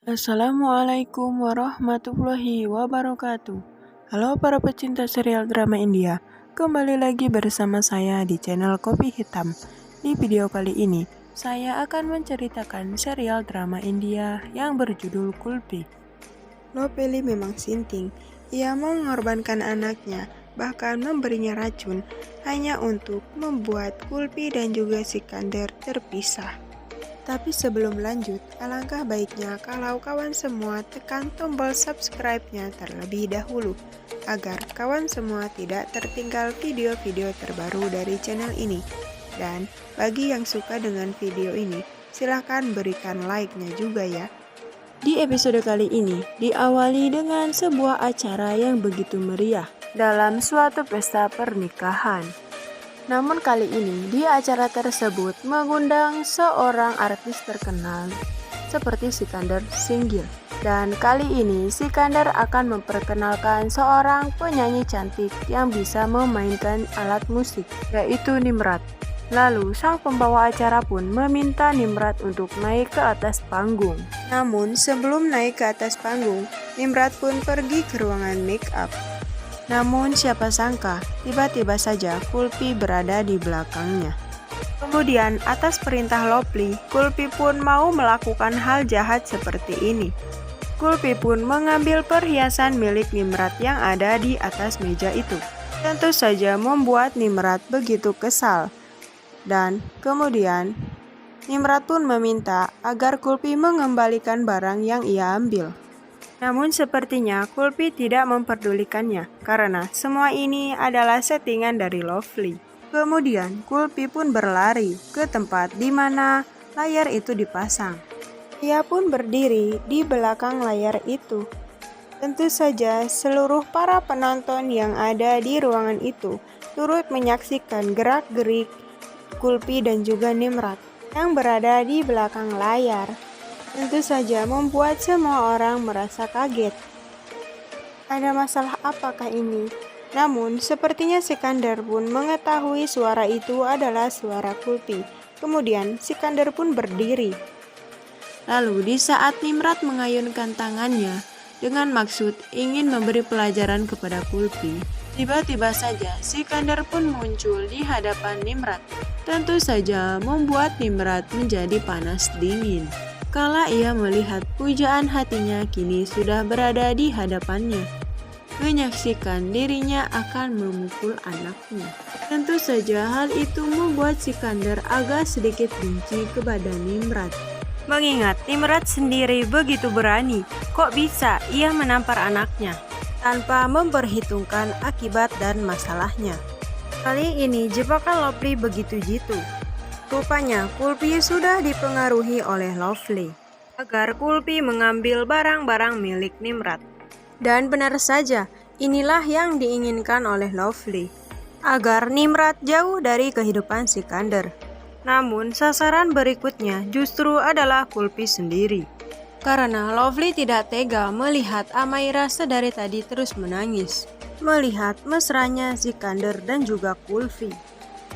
Assalamualaikum warahmatullahi wabarakatuh. Halo para pecinta serial drama India, kembali lagi bersama saya di channel Kopi Hitam. Di video kali ini, saya akan menceritakan serial drama India yang berjudul Kulpi. Lovely memang sinting, ia mengorbankan anaknya, bahkan memberinya racun, hanya untuk membuat Kulpi dan juga Sikandar terpisah. Tapi sebelum lanjut, alangkah baiknya kalau kawan semua tekan tombol subscribe-nya terlebih dahulu, agar kawan semua tidak tertinggal video-video terbaru dari channel ini. Dan bagi yang suka dengan video ini, silahkan berikan like-nya juga ya. Di episode kali ini, diawali dengan sebuah acara yang begitu meriah dalam suatu pesta pernikahan. Namun kali ini di acara tersebut mengundang seorang artis terkenal seperti Sikandar Singgil. Dan kali ini Sikandar akan memperkenalkan seorang penyanyi cantik yang bisa memainkan alat musik, yaitu Nimrat. Lalu sang pembawa acara pun meminta Nimrat untuk naik ke atas panggung. Namun sebelum naik ke atas panggung, Nimrat pun pergi ke ruangan make up. Namun siapa sangka, tiba-tiba saja Kulpi berada di belakangnya. Kemudian atas perintah Lovely, Kulpi pun mau melakukan hal jahat seperti ini. Kulpi pun mengambil perhiasan milik Nimrat yang ada di atas meja itu. Tentu saja membuat Nimrat begitu kesal. Dan kemudian Nimrat pun meminta agar Kulpi mengembalikan barang yang ia ambil. Namun sepertinya Kulpi tidak memperdulikannya karena semua ini adalah settingan dari Lovely. Kemudian Kulpi pun berlari ke tempat di mana layar itu dipasang. Ia pun berdiri di belakang layar itu. Tentu saja seluruh para penonton yang ada di ruangan itu turut menyaksikan gerak-gerik Kulpi dan juga Nimrat yang berada di belakang layar. Tentu saja membuat semua orang merasa kaget. Ada masalah apakah ini? Namun sepertinya Sikandar pun mengetahui suara itu adalah suara Kulpi. Kemudian Sikandar pun berdiri. Lalu di saat Nimrat mengayunkan tangannya dengan maksud ingin memberi pelajaran kepada Kulpi, tiba-tiba saja Sikandar pun muncul di hadapan Nimrat. Tentu saja membuat Nimrat menjadi panas dingin. Kala ia melihat pujaan hatinya kini sudah berada di hadapannya, menyaksikan dirinya akan memukul anaknya. Tentu saja hal itu membuat Sikandar agak sedikit benci kepada Nimrat. Mengingat Nimrat sendiri begitu berani, kok bisa ia menampar anaknya tanpa memperhitungkan akibat dan masalahnya. Kali ini jebakan Lovely begitu jitu. Rupanya Kulpi sudah dipengaruhi oleh Lovely agar Kulpi mengambil barang-barang milik Nimrat. Dan benar saja, inilah yang diinginkan oleh Lovely, agar Nimrat jauh dari kehidupan Sikandar. Namun sasaran berikutnya justru adalah Kulpi sendiri. Karena Lovely tidak tega melihat Amaira sedari tadi terus menangis, melihat mesranya Sikandar dan juga Kulpi,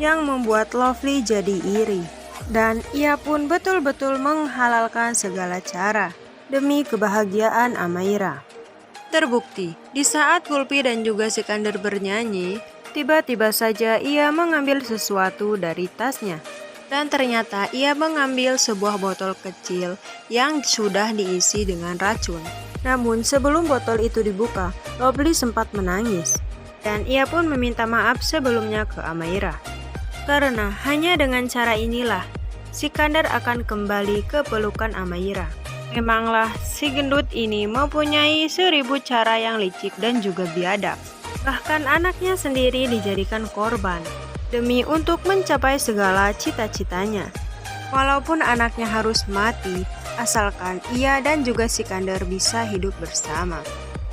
yang membuat Lovely jadi iri. Dan ia pun betul-betul menghalalkan segala cara demi kebahagiaan Amaira. Terbukti, di saat Kulpi dan juga Sikandar bernyanyi, tiba-tiba saja ia mengambil sesuatu dari tasnya. Dan ternyata ia mengambil sebuah botol kecil yang sudah diisi dengan racun. Namun sebelum botol itu dibuka, Lovely sempat menangis. Dan ia pun meminta maaf sebelumnya ke Amaira. Karena hanya dengan cara inilah Sikandar akan kembali ke pelukan Amaira. Memanglah si gendut ini mempunyai 1000 cara yang licik dan juga biadab. Bahkan anaknya sendiri dijadikan korban demi untuk mencapai segala cita-citanya. Walaupun anaknya harus mati, asalkan ia dan juga Sikandar bisa hidup bersama.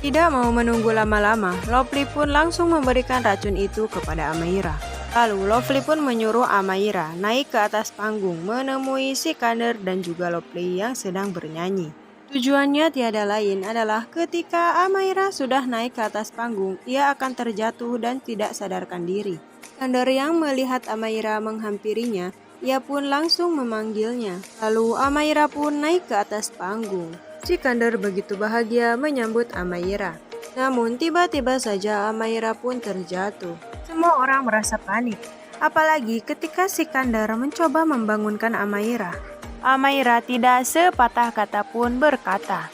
Tidak mau menunggu lama-lama, Lovely pun langsung memberikan racun itu kepada Amaira. Lalu Lovely pun menyuruh Amaira naik ke atas panggung menemui Sikandar dan juga Lovely yang sedang bernyanyi. Tujuannya tiada lain adalah ketika Amaira sudah naik ke atas panggung, ia akan terjatuh dan tidak sadarkan diri. Sikandar yang melihat Amaira menghampirinya, ia pun langsung memanggilnya. Lalu Amaira pun naik ke atas panggung. Sikandar begitu bahagia menyambut Amaira. Namun tiba-tiba saja Amaira pun terjatuh. Semua orang merasa panik, apalagi ketika Sikandar mencoba membangunkan Amaira. Amaira tidak sepatah kata pun berkata.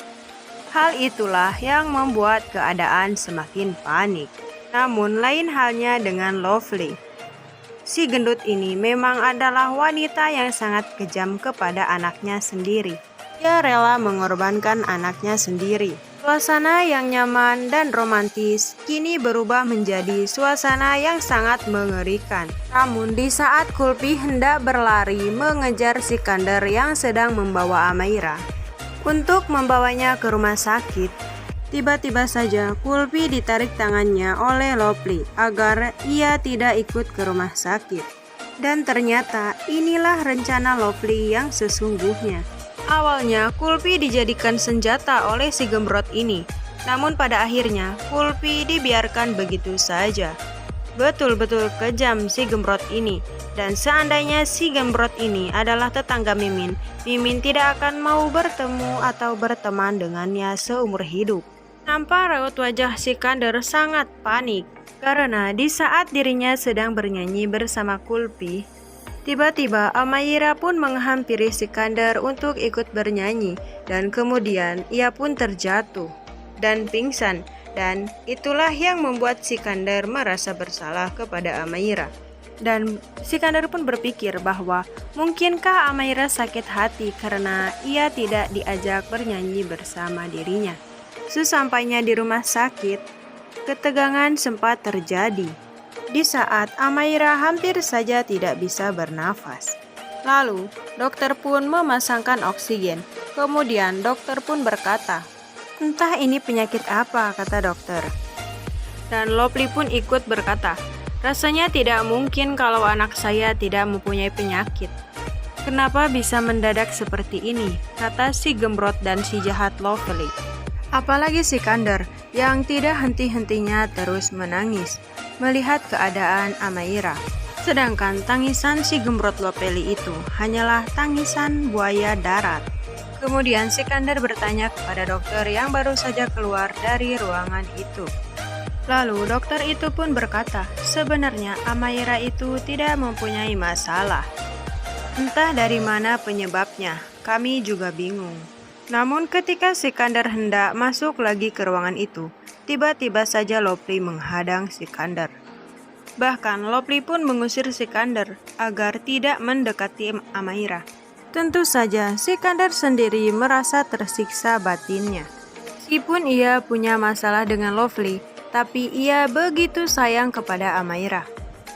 Hal itulah yang membuat keadaan semakin panik. Namun lain halnya dengan Lovely. Si gendut ini memang adalah wanita yang sangat kejam kepada anaknya sendiri. Dia rela mengorbankan anaknya sendiri. Suasana yang nyaman dan romantis kini berubah menjadi suasana yang sangat mengerikan. Namun di saat Kulpi hendak berlari mengejar Sikandar yang sedang membawa Amaira untuk membawanya ke rumah sakit, tiba-tiba saja Kulpi ditarik tangannya oleh Lovely agar ia tidak ikut ke rumah sakit. Dan ternyata inilah rencana Lovely yang sesungguhnya. Awalnya Kulpi dijadikan senjata oleh si gembrot ini, namun pada akhirnya Kulpi dibiarkan begitu saja. Betul-betul kejam si gembrot ini, dan seandainya si gembrot ini adalah tetangga Mimin, Mimin tidak akan mau bertemu atau berteman dengannya seumur hidup. Nampak raut wajah Sikandar sangat panik, karena di saat dirinya sedang bernyanyi bersama Kulpi, tiba-tiba Amaira pun menghampiri Sikandar untuk ikut bernyanyi, dan kemudian ia pun terjatuh dan pingsan, dan itulah yang membuat Sikandar merasa bersalah kepada Amaira. Dan Sikandar pun berpikir bahwa mungkinkah Amaira sakit hati karena ia tidak diajak bernyanyi bersama dirinya. Sesampainya di rumah sakit, ketegangan sempat terjadi. Di saat Amaira hampir saja tidak bisa bernafas. Lalu, dokter pun memasangkan oksigen. Kemudian dokter pun berkata, "Entah ini penyakit apa," kata dokter. Dan Lovely pun ikut berkata, "Rasanya tidak mungkin kalau anak saya tidak mempunyai penyakit. Kenapa bisa mendadak seperti ini?" kata si gembrot dan si jahat Lovely. Apalagi Sikandar yang tidak henti-hentinya terus menangis melihat keadaan Amaira. Sedangkan tangisan si gembrot Lovely itu hanyalah tangisan buaya darat. Kemudian Sikandar bertanya kepada dokter yang baru saja keluar dari ruangan itu. Lalu dokter itu pun berkata, sebenarnya Amaira itu tidak mempunyai masalah. Entah dari mana penyebabnya, kami juga bingung. Namun ketika Sikandar hendak masuk lagi ke ruangan itu, tiba-tiba saja Lovely menghadang Sikandar. Bahkan Lovely pun mengusir Sikandar agar tidak mendekati Amaira. Tentu saja Sikandar sendiri merasa tersiksa batinnya. Meskipun ia punya masalah dengan Lovely, tapi ia begitu sayang kepada Amaira.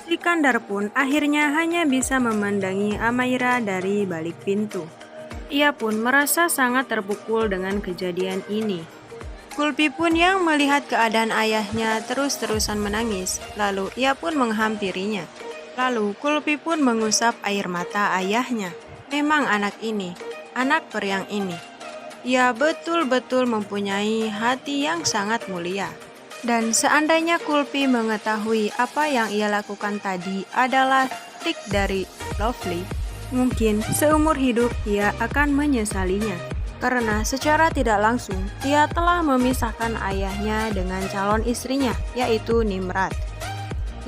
Sikandar pun akhirnya hanya bisa memandangi Amaira dari balik pintu. Ia pun merasa sangat terpukul dengan kejadian ini. Kulpi pun yang melihat keadaan ayahnya terus-terusan menangis, lalu ia pun menghampirinya. Lalu Kulpi pun mengusap air mata ayahnya. Memang anak ini, anak periang ini, ia betul-betul mempunyai hati yang sangat mulia. Dan seandainya Kulpi mengetahui apa yang ia lakukan tadi adalah trik dari Lovely, mungkin seumur hidup ia akan menyesalinya. Karena secara tidak langsung, ia telah memisahkan ayahnya dengan calon istrinya, yaitu Nimrat,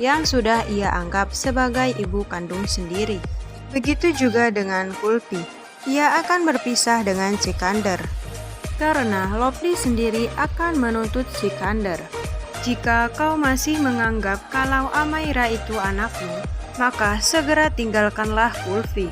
yang sudah ia anggap sebagai ibu kandung sendiri. Begitu juga dengan Kulpi, ia akan berpisah dengan Sikandar. Karena Lovely sendiri akan menuntut Sikandar. Jika kau masih menganggap kalau Amaira itu anakmu, maka segera tinggalkanlah Kulpi.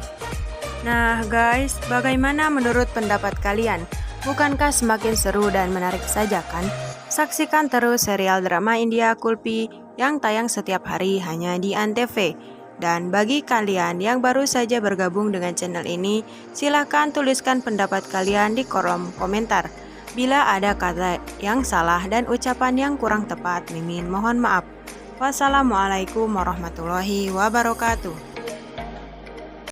Nah guys, bagaimana menurut pendapat kalian? Bukankah semakin seru dan menarik saja kan? Saksikan terus serial drama India Kulpi yang tayang setiap hari hanya di Antv. Dan bagi kalian yang baru saja bergabung dengan channel ini, silahkan tuliskan pendapat kalian di kolom komentar. Bila ada kata yang salah dan ucapan yang kurang tepat, Mimin mohon maaf. Wassalamualaikum warahmatullahi wabarakatuh.